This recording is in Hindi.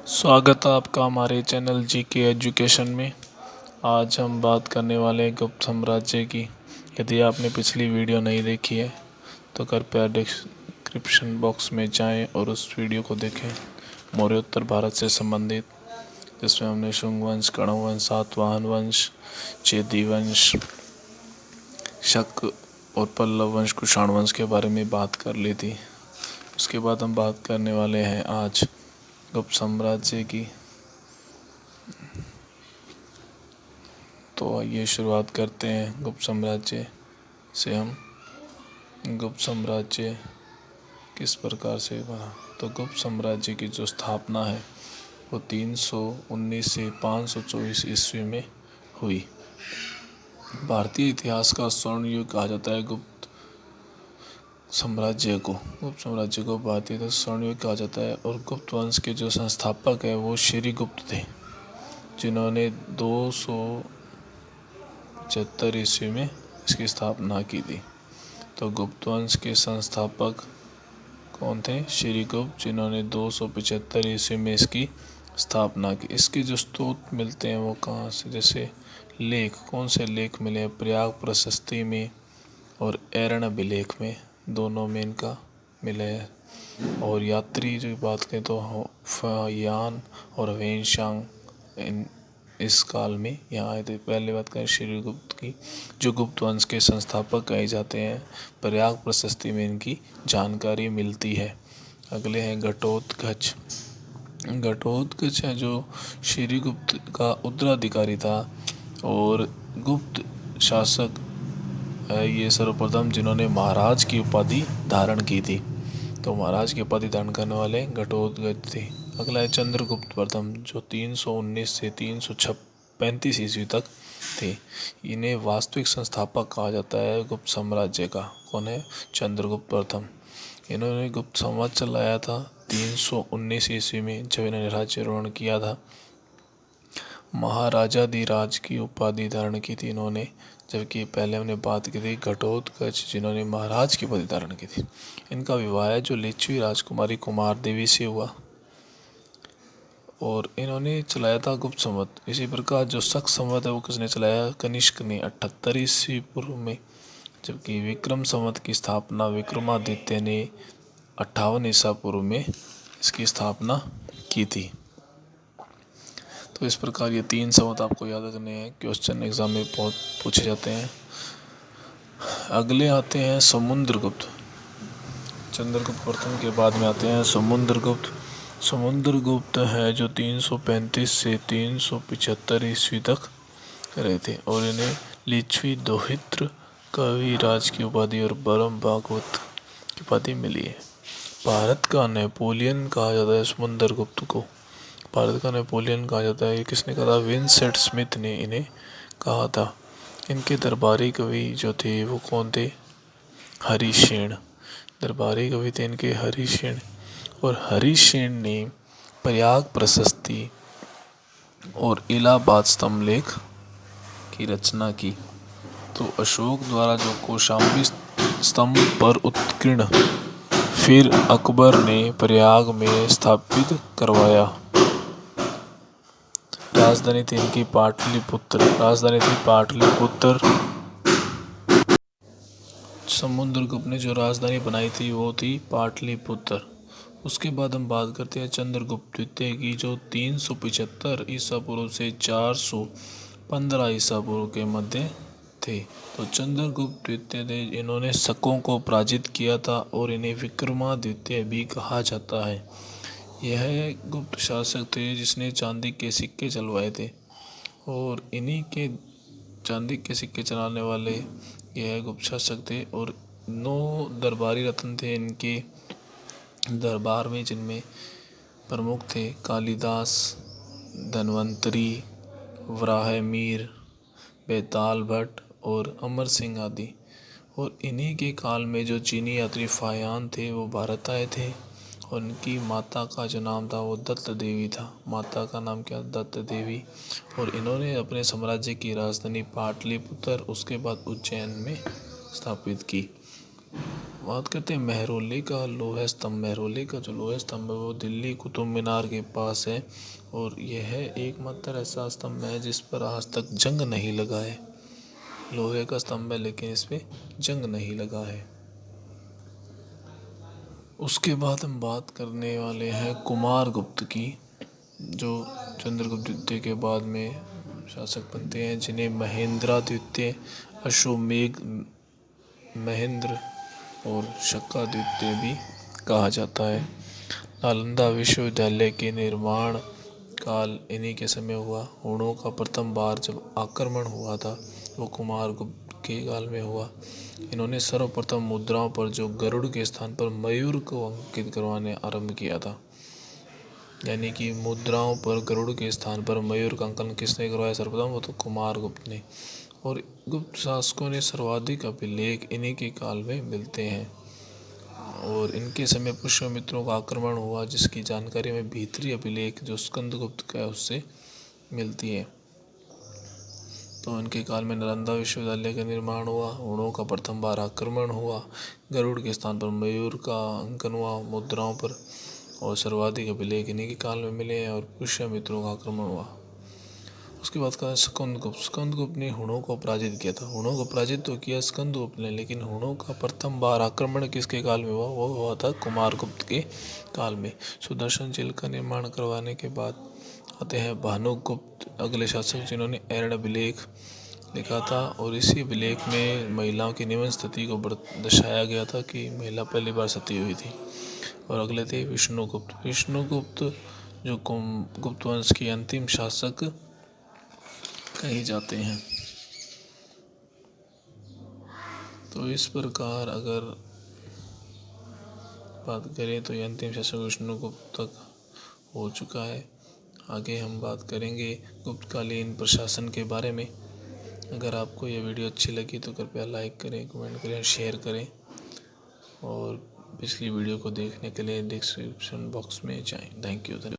स्वागत है आपका हमारे चैनल जीके एजुकेशन में। आज हम बात करने वाले हैं गुप्त साम्राज्य की। यदि आपने पिछली वीडियो नहीं देखी है तो कृपया डिस्क्रिप्शन बॉक्स में जाएं और उस वीडियो को देखें, मौर्योत्तर भारत से संबंधित, जिसमें हमने शुंग वंश, कण्व वंश, सातवाहन वंश, चेदी वंश, शक और पल्लव वंश, कुषाण वंश के बारे में बात कर ली थी। उसके बाद हम बात करने वाले हैं आज गुप्त साम्राज्य की। तो आइए शुरुआत करते हैं गुप्त साम्राज्य से। हम गुप्त साम्राज्य किस प्रकार से बना, तो गुप्त साम्राज्य की जो स्थापना है वो 319 से 524 ईस्वी में हुई। भारतीय इतिहास का स्वर्ण युग कहा जाता है गुप्त साम्राज्य को भारतीय का स्वर्ण युग कहा जाता है। और गुप्त वंश के जो संस्थापक है वो श्री गुप्त थे, जिन्होंने 275 ईस्वी में इसकी स्थापना की थी। तो गुप्त वंश के संस्थापक कौन थे? श्री गुप्त, जिन्होंने 275 ईस्वी में इसकी स्थापना की। इसके जो स्रोत मिलते हैं वो कहाँ से, जैसे लेख, कौन से लेख मिले हैं? प्रयाग प्रशस्ति में और ऐरण अभिलेख में, दोनों में इनका मिला है। और यात्री जो बात करें तो यान और वेनशांग इस काल में यहाँ आए थे। पहले बात करें श्री गुप्त की, जो गुप्त वंश के संस्थापक कहे जाते हैं। प्रयाग प्रशस्ति में इनकी जानकारी मिलती है। अगले हैं घटोत्कच। घटोत्कच है जो श्री गुप्त का उत्तराधिकारी था और गुप्त शासक है ये सर्वप्रथम जिन्होंने महाराज की उपाधि धारण की थी। तो महाराज की उपाधि धारण करने वाले घटोत्कच थे। अगला है चंद्रगुप्त प्रथम, जो 319 से 335 ईस्वी तक थे। इन्हें वास्तविक संस्थापक कहा जाता है गुप्त साम्राज्य का। कौन है? चंद्रगुप्त प्रथम। इन्होंने गुप्त साम्राज्य चलाया था 319 ईस्वी में, जब इन्होंने राज्यारोहण किया था। महाराजाधिराज की उपाधि धारण की थी इन्होंने, जबकि पहले हमने बात की थी घटोत्कच, जिन्होंने महाराज की उपाधि धारण की थी। इनका विवाह जो लिच्छवी राजकुमारी कुमार देवी से हुआ और इन्होंने चलाया था गुप्त संवत। इसी प्रकार जो शक संवत है वो किसने चलाया? कनिष्क ने 78 ईस्वी पूर्व में, जबकि विक्रम संवत की स्थापना विक्रमादित्य ने 58 ईसा पूर्व में इसकी स्थापना की थी। तो इस प्रकार ये 3 संवत आपको याद रखने हैं, क्वेश्चन एग्जाम में बहुत पूछे जाते हैं। अगले आते हैं समुद्रगुप्त। चंद्रगुप्त प्रथम के बाद में आते हैं समुद्रगुप्त। समुद्रगुप्त है जो 335 से 375 ईस्वी तक रहे थे और इन्हें लिच्छवी दोहित्र कविराज की उपाधि और परम भागवत की उपाधि मिली है। भारत का नेपोलियन कहा जाता है समुद्रगुप्त को। भारत का नेपोलियन कहा जाता है। ये किसने कहा था? विंसेंट स्मिथ ने इन्हें कहा था। इनके दरबारी कवि जो थे वो कौन थे? हरिसेन। दरबारी कवि थे इनके हरिसेन। और हरिसेन ने प्रयाग प्रशस्ति और इलाहाबाद स्तंभलेख की रचना की। तो अशोक द्वारा जो कौशाम्बी स्तंभ पर उत्कीर्ण फिर अकबर ने प्रयाग में स्थापित करवाया। राजधानी थी इनकी पाटलिपुत्र। समुद्रगुप्त ने जो राजधानी बनाई थी वो थी पाटलिपुत्र। उसके बाद हम बात करते हैं चंद्रगुप्त द्वितीय की, जो 375 ईसा पूर्व से 415 ईसा पूर्व के मध्य थे। तो चंद्रगुप्त द्वितीय थे, इन्होंने शकों को पराजित किया था और इन्हें विक्रमादित्य भी कहा जाता है। यह गुप्त शासक थे जिसने चांदी के सिक्के चलवाए थे और इन्हीं के चांदी के सिक्के चलाने वाले यह गुप्त शासक थे। और 9 दरबारी रत्न थे इनके दरबार में, जिनमें प्रमुख थे कालिदास, धन्वंतरी, वराहमिहिर, बेताल भट्ट और अमर सिंह आदि। और इन्हीं के काल में जो चीनी यात्री फाहियान थे वो भारत आए थे और उनकी माता का जो नाम था वो दत्त देवी था। माता का नाम क्या? दत्त देवी। और इन्होंने अपने साम्राज्य की राजधानी पाटलिपुत्र उसके बाद उज्जैन में स्थापित की। बात करते हैं मेहरौली का लोहा स्तंभ। मेहरौली का जो लोहा स्तंभ है वो दिल्ली कुतुब मीनार के पास है और यह एकमात्र ऐसा स्तंभ है जिस पर आज तक जंग नहीं लगा है। लोहे का स्तंभ है लेकिन इस पे जंग नहीं लगा है। उसके बाद हम बात करने वाले हैं कुमारगुप्त की, जो चंद्रगुप्त द्वितीय के बाद में शासक बनते हैं, जिन्हें महेंद्र द्वितीय, अश्वमेध, महेंद्र और शका द्वितीय भी कहा जाता है। नालंदा विश्वविद्यालय के निर्माण काल इन्हीं के समय हुआ। हुणों का प्रथम बार जब आक्रमण हुआ था वो कुमारगुप्त के काल में हुआ। इन्होंने सर्वप्रथम मुद्राओं पर जो गरुड़ के स्थान पर मयूर को अंकित करवाने आरंभ किया था। यानी कि मुद्राओं पर गरुड़ के स्थान पर मयूर का अंकन किसने करवाया सर्वप्रथम? वो तो कुमारगुप्त ने। और गुप्त शासकों ने सर्वाधिक अभिलेख इन्हीं के काल में मिलते हैं और इनके समय पुष्यमित्रों का आक्रमण हुआ जिसकी जानकारी में भीतरी अभिलेख जो स्कंदगुप्त का है उससे मिलती है। तो इनके काल में नालंदा विश्वविद्यालय का निर्माण हुआ, हुणों का प्रथम बार आक्रमण हुआ, गरुड़ के स्थान पर मयूर का अंकन हुआ मुद्राओं पर और सर्वाधिक अभिलेख इन्हीं के काल में मिले हैं और पुष्यमित्रों का आक्रमण हुआ। उसके बाद का स्कंदगुप्त। स्कंदगुप्त ने हुणों को पराजित किया था। हुणों को पराजित तो किया स्कंदगुप्त ने, लेकिन हुणों का प्रथम बार आक्रमण किसके काल में हुआ? वो हुआ था कुमारगुप्त के काल में। सुदर्शन झील का निर्माण करवाने के बाद आते हैं भानुगुप्त, अगले शासक जिन्होंने एरण्य अभिलेख लिखा था और इसी अभिलेख में महिलाओं की निम्न स्थिति को दर्शाया गया था कि महिला पहली बार सती हुई थी। और अगले थे विष्णुगुप्त। विष्णुगुप्त जो गुप्त वंश के अंतिम शासक कहे जाते हैं। तो इस प्रकार अगर बात करें तो ये अंतिम शासक विष्णुगुप्त तक हो चुका है। आगे हम बात करेंगे गुप्तकालीन प्रशासन के बारे में। अगर आपको ये वीडियो अच्छी लगी तो कृपया लाइक करें, कमेंट करें, शेयर करें और पिछली वीडियो को देखने के लिए डिस्क्रिप्शन बॉक्स में जाएं। Thank you.